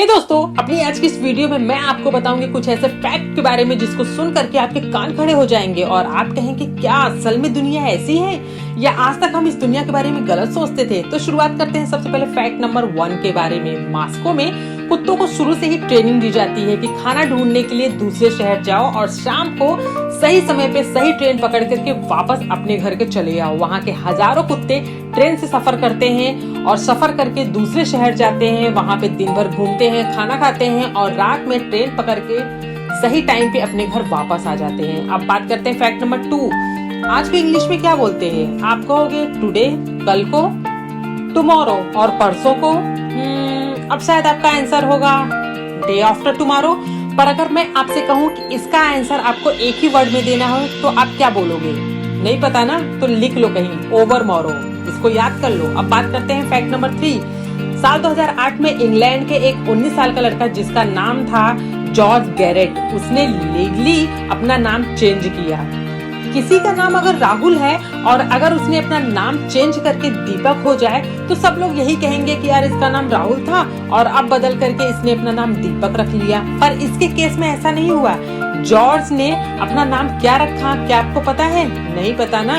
दोस्तों, अपनी आज की इस वीडियो में मैं आपको बताऊंगी कुछ ऐसे फैक्ट के बारे में जिसको सुन करके आपके कान खड़े हो जाएंगे और आप कहेंगे क्या असल में दुनिया ऐसी है या आज तक हम इस दुनिया के बारे में गलत सोचते थे। तो शुरुआत करते हैं सबसे पहले फैक्ट नंबर 1 के बारे में। मॉस्को में कुत्तों को शुरू से ही ट्रेनिंग दी जाती है कि खाना ढूंढने के लिए दूसरे शहर जाओ और शाम को सही समय पे सही ट्रेन पकड़ करके वापस अपने घर के चले आओ। वहाँ के हजारों कुत्ते ट्रेन से सफर करते हैं और सफर करके दूसरे शहर जाते हैं, वहाँ पे दिन भर घूमते हैं, खाना खाते हैं और रात में ट्रेन पकड़ के सही टाइम पे अपने घर वापस आ जाते हैं। अब बात करते हैं फैक्ट नंबर 2। आज को इंग्लिश में क्या बोलते हैं? आप कहोगे टुडे, कल को, टुमारो और परसों को। अब शायद आपका आंसर होगा डे आफ्टर टुमारो। पर अगर मैं आपसे कहूँ कि इसका आंसर आपको एक ही वर्ड में देना हो तो आप क्या बोलोगे? नहीं पता ना? तो लिख लो कहीं ओवर मॉरो, इसको याद कर लो। अब बात करते हैं फैक्ट नंबर 3। साल 2008 में इंग्लैंड के एक 19 साल का लड़का जिसका नाम था जॉर्ज गैरेट, उसने लीगली अपना नाम चेंज किया। किसी का नाम अगर राहुल है और अगर उसने अपना नाम चेंज करके दीपक हो जाए तो सब लोग यही कहेंगे कि यार इसका नाम राहुल था और अब बदल करके इसने अपना नाम दीपक रख लिया। पर इसके केस में ऐसा नहीं हुआ। जॉर्ज ने अपना नाम क्या रखा, क्या आपको पता है? नहीं पता ना?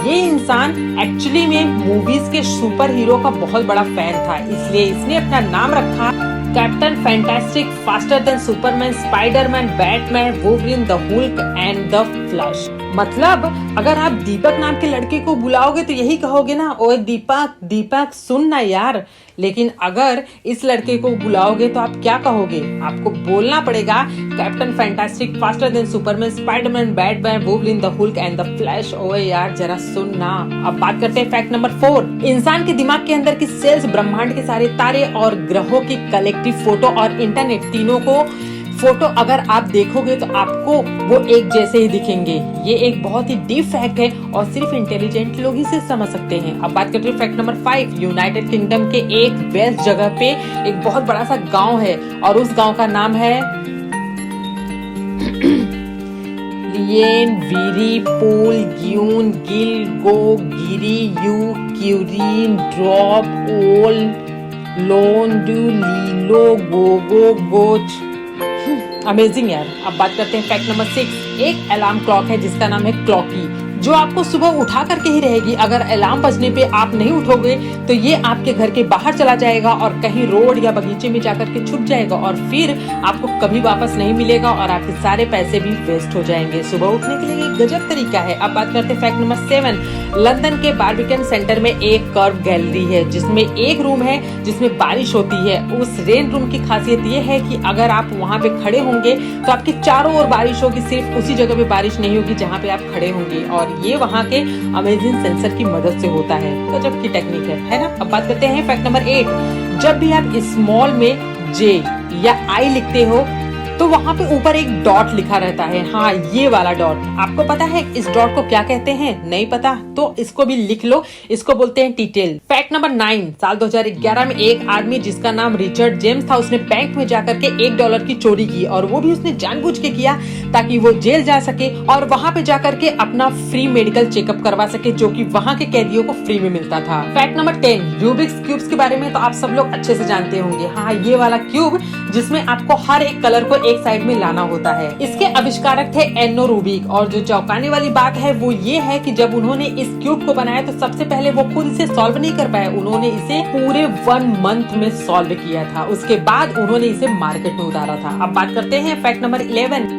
ये इंसान एक्चुअली में मूवीज के सुपर हीरो का बहुत बड़ा फैन था, इसलिए इसने अपना नाम रखा captain fantastic, faster than Superman, Spiderman, Batman, Wolverine, the Hulk and the flash. मतलब अगर आप दीपक नाम के लड़के को बुलाओगे तो यही कहोगे ना, ओए दीपक दीपक सुन ना यार। लेकिन अगर इस लड़के को बुलाओगे तो आप क्या कहोगे? आपको बोलना पड़ेगा captain fantastic, faster than Superman, Spiderman, Batman, Wolverine, the Hulk and the flash. ओए यार जरा सुन ना। अब बात करते हैं फैक्ट नंबर 4। इंसान के दिमाग के अंदर की सेल्स ब्रह्मांड के सारे तारे और ग्रहों की कलेक्टिव फोटो और इंटरनेट तीनों को फोटो अगर आप देखोगे तो आपको वो एक जैसे ही दिखेंगे। ये एक बहुत ही डीप फैक्ट है और सिर्फ इंटेलिजेंट लोग ही से समझ सकते हैं। अब बात करते हैं फैक्ट नंबर 5। यूनाइटेड किंगडम के एक वेस्ट जगह पे एक बहुत बड़ा सा गांव है और उस गांव का नाम है लियन, वीरी, पूल, ग्यून, गिल, गो, गिरी, यू, क्यूरीन, ड्रॉप, ओल, लोन, डू, लीलो, गोगो, गोच। अमेजिंग यार। अब बात करते हैं फैक्ट नंबर 6। एक अलार्म क्लॉक है जिसका नाम है क्लॉकी, जो आपको सुबह उठा करके ही रहेगी। अगर अलार्म बजने पे आप नहीं उठोगे तो ये आपके घर के बाहर चला जाएगा और कहीं रोड या बगीचे में जाकर के छुप जाएगा और फिर आपको कभी वापस नहीं मिलेगा और आपके सारे पैसे भी वेस्ट हो जाएंगे। सुबह उठने के लिए एक गजब तरीका है। अब बात करते हैं फैक्ट नंबर 7। लंदन के बार्बिकन सेंटर में एक कर्व गैलरी है जिसमें एक रूम है जिसमें बारिश होती है। उस रेन रूम की खासियत ये है कि अगर आप वहाँ पे खड़े होंगे तो आपके चारों ओर बारिश होगी, सिर्फ उसी जगह पे बारिश नहीं होगी जहाँ पे आप खड़े होंगे। और ये वहाँ के अमेजिंग सेंसर की मदद से होता है। गजब की टेक्निक है ना? अब बात करते हैं फैक्ट नंबर 8। जब भी आप स्मॉल में जे या आई लिखते हो तो वहाँ पे ऊपर एक डॉट लिखा रहता है। हाँ, ये वाला डॉट। आपको पता है इस डॉट को क्या कहते हैं? नहीं पता तो इसको भी लिख लो, इसको बोलते हैं टीटेल। Fact number 9। साल 2011 में एक आदमी जिसका नाम रिचर्ड जेम्स था, उसने बैंक में जाकर के $1 की चोरी की और वो भी उसने जानबूझ के किया ताकि वो जेल जा सके और वहाँ पे जाकर के अपना फ्री मेडिकल चेकअप करवा सके, जो कि वहाँ के कैदियों को फ्री में मिलता था। Fact number 10। रूबिक्स क्यूब्स के बारे में तो आप सब लोग अच्छे से जानते होंगे। हाँ, ये वाला क्यूब जिसमें आपको हर एक कलर को एक साइड में लाना होता है। इसके आविष्कारक थे एन्नो रूबिक और जो चौंकाने वाली बात है वो ये है कि जब उन्होंने इस क्यूब को बनाया तो सबसे पहले वो खुद इसे सॉल्व नहीं कर पाए, उन्होंने इसे पूरे 1 मंथ में सॉल्व किया था। उसके बाद उन्होंने इसे मार्केट में उतारा था। अब बात करते हैं फैक्ट नंबर 11।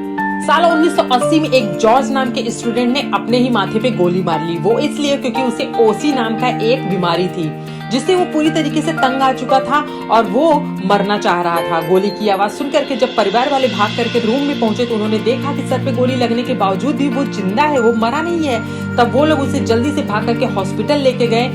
साल 1980 में एक जॉर्ज नाम के स्टूडेंट ने अपने ही माथे पे गोली मार ली। वो इसलिए क्योंकि उसे ओसी नाम का एक बीमारी थी जिससे वो पूरी तरीके से तंग आ चुका था और वो मरना चाह रहा था। गोली की आवाज सुन करके जब परिवार वाले भाग करके रूम में पहुंचे तो उन्होंने देखा कि सर पे गोली लगने के बावजूद भी वो जिंदा है, वो मरा नहीं है। तब वो लोग उसे जल्दी से भाग करके हॉस्पिटल लेके गए,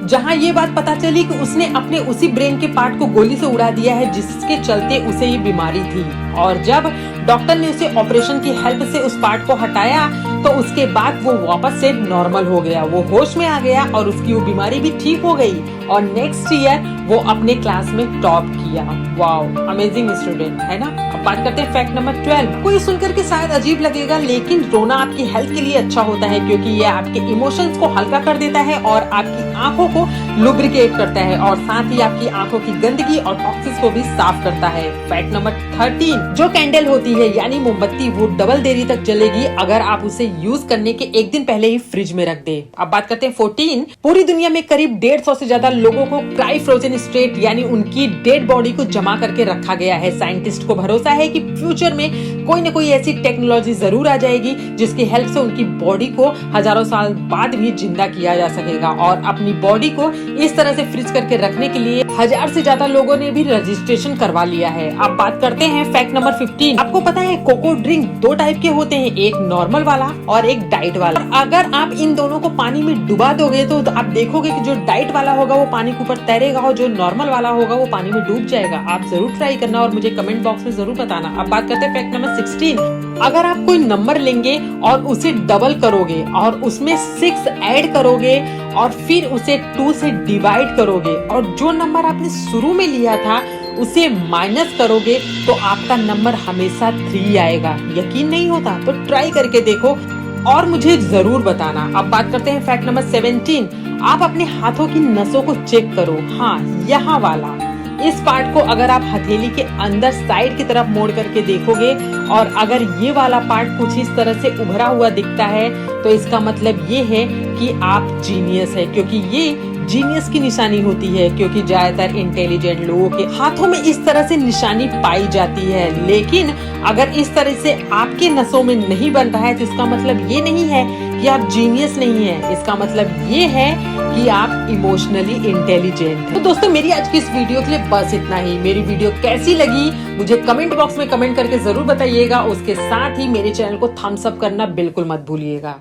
जहां ये बात पता चली कि उसने अपने उसी ब्रेन के पार्ट को गोली से उड़ा दिया है जिसके चलते उसे ये बीमारी थी। और जब डॉक्टर ने उसे ऑपरेशन की हेल्प से उस पार्ट को हटाया तो उसके बाद वो वापस से नॉर्मल हो गया, वो होश में आ गया और उसकी वो बीमारी भी ठीक हो गई और नेक्स्ट ईयर वो अपने क्लास में टॉप किया। वाओ, अमेजिंग स्टूडेंट है ना। अब बात करते हैं फैक्ट नंबर 12। कोई सुनकर के शायद अजीब लगेगा, लेकिन रोना आपकी हेल्थ के लिए अच्छा होता है क्योंकि ये आपके इमोशंस को हल्का कर देता है और आपकी आंखों को लुब्रिकेट करता है और साथ ही आपकी आंखों की गंदगी और टॉक्सिन्स को भी साफ करता है। फैक्ट नंबर 13, जो कैंडल होती है यानी मोमबत्ती, वो डबल देरी तक जलेगी अगर आप उसे यूज करने के एक दिन पहले ही फ्रिज में रख दे। अब बात करते हैं 14। पूरी दुनिया में करीब 150 से ज्यादा लोगों को क्राई फ्रोजन स्टेट यानी उनकी डेड बॉडी को जमा करके रखा गया है। साइंटिस्ट को भरोसा है कि फ्यूचर में कोई न कोई ऐसी टेक्नोलॉजी जरूर आ जाएगी जिसकी हेल्प से उनकी बॉडी को हजारों साल बाद भी जिंदा किया जा सकेगा और अपनी बॉडी को इस तरह से फ्रीज करके रखने के लिए 1000 से ज्यादा लोगों ने भी रजिस्ट्रेशन करवा लिया है। अब बात करते हैं फैक्ट नंबर 15। आपको पता है कोको ड्रिंक 2 टाइप के होते हैं, एक नॉर्मल वाला और एक डाइट वाला। अगर आप इन दोनों को पानी में डुबा दोगे तो आप देखोगे कि जो डाइट वाला होगा वो पानी के ऊपर तैरेगा और जो नॉर्मल वाला होगा वो पानी में डूब जाएगा। आप जरूर ट्राई करना और मुझे कमेंट बॉक्स में जरूर बताना। अब बात करते हैं फैक्ट नंबर 16। अगर आप कोई नंबर लेंगे और उसे डबल करोगे और उसमें 6 ऐड करोगे और फिर उसे 2 से डिवाइड करोगे और जो नंबर आपने शुरू में लिया था उसे माइनस करोगे तो आपका नंबर हमेशा 3 आएगा। यकीन नहीं होता तो ट्राई करके देखो और मुझे जरूर बताना। अब बात करते हैं फैक्ट नंबर 17। आप अपने हाथों की नसों को चेक करो। हाँ, यहाँ वाला इस पार्ट को अगर आप हथेली के अंदर साइड की तरफ मोड़ करके देखोगे और अगर ये वाला पार्ट कुछ इस तरह से उभरा हुआ दिखता है तो इसका मतलब ये है कि आप जीनियस है, क्योंकि ये जीनियस की निशानी होती है क्योंकि ज्यादातर इंटेलिजेंट लोगों के हाथों में इस तरह से निशानी पाई जाती है। लेकिन अगर इस तरह से आपके नसों में नहीं बन रहा है तो इसका मतलब ये नहीं है कि आप जीनियस नहीं है, इसका मतलब ये है कि आप इमोशनली इंटेलिजेंट हैं। तो दोस्तों, मेरी आज की इस वीडियो के लिए बस इतना ही। मेरी वीडियो कैसी लगी मुझे कमेंट बॉक्स में कमेंट करके जरूर बताइएगा। उसके साथ ही मेरे चैनल को थम्स अप करना बिल्कुल मत भूलिएगा।